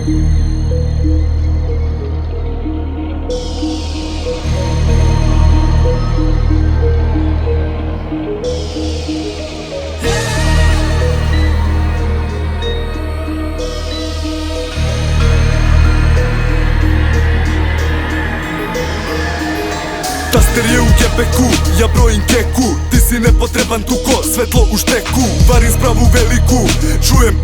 Taster je u gepeku, ja brojim keku. Ti si nepotreban tu ko svetlo u šteku. Varim spravu veliku, čujem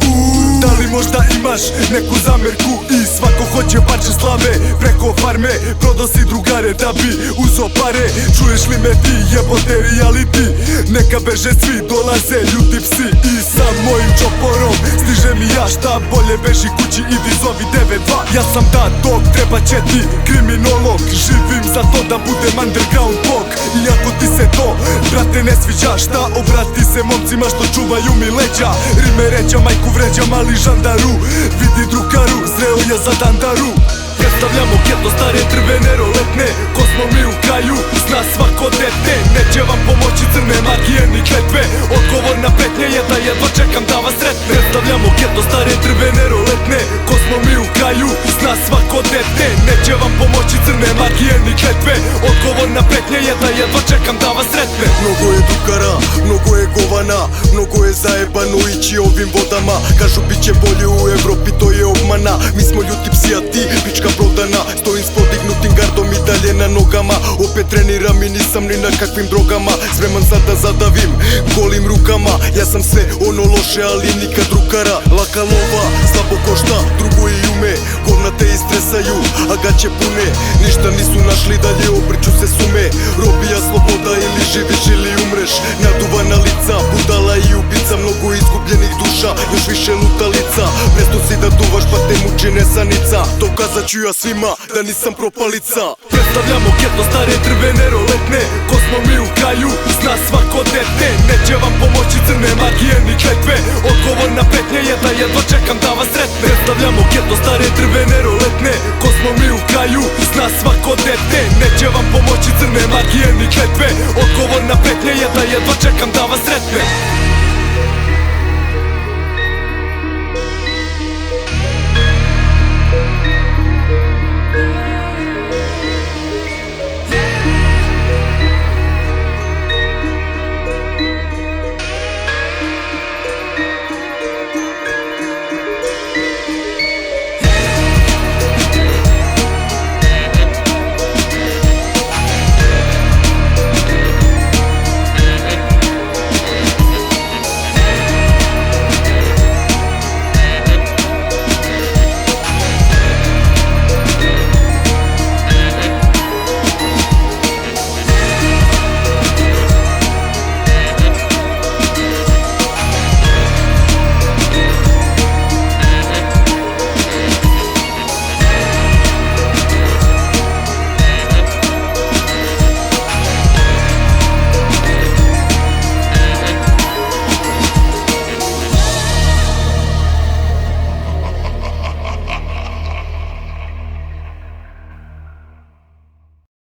da li možda imaš neku zamerku? I svako hoće parče slave preko farme. Prodao si drugare da bi uzo pare. Čuješ li me ti jebote reality? Neka beže svi, dolaze ljuti psi. I sa mojim čoporom stiže mi ja šta bolje. Beži kući, idi zovi 9-2. Ja sam da dog, treba će ti kriminolog. Živim za to da budem underground bog. Iako ti se to, brate, ne sviđa, šta? Obrati se momcima što čuvaju mi leđa. Rime ređa, majku vređa, mali žandaru. Vidi drugaru, zreo je za dandaru. Predstavljamo geto, stare drvene roletne. Ko smo mi u kraju, zna svako dete. Neće vam pomoći crne magije ni kletve. Odgovor na petnje je da jedva čekam da vas sretne. Predstavljamo geto, stare drvene roletne. Ko smo mi u kraju, zna svako dete. Neće vam pomoći crne magije ni kletve. Odgovor na petnje je da jedva čekam da vas sretne. Mnogo je drugara, mnogo je govana, mnogo je zajebano ići ovim vodama. Kažu bit će bolje u Evropi, to je obmana. Mi smo ljuti psi, a ti pička prodana. Stojim s podignutim gardom i dalje na nogama. Opet treniram i nisam ni na kakvim drogama. Spreman sad da zadavim golim rukama. Ja sam sve ono loše, ali nikad drugara. Laka lova, slabo košta, drugo i ume. Govna te istresaju, a gaće pune. Ništa nisu našli, dalje obrću se sume. Robija sloboda, ili živiš ili umreš. Naduvana lica, budala i ubica. Mnogo izgubljenih duša, još više lutalica. Presto si da duvaš, pa te muči nesanica. Dokazat ću ja svima da nisam propalica. Predstavljamo geto, stare drvene roletne. Ko smo mi u kraju, zna svako dete. Neće vam pomoći crne magije ni kletve. Odgovor na petnje je da jedva čekam da vas sretne. Predstavljamo geto, stare drvene roletne. Ko smo mi u kraju, zna svako dete. Neće vam pomoći crne magije ni kletve. Odgovor na petnje je da jedva čekam da vas sretne.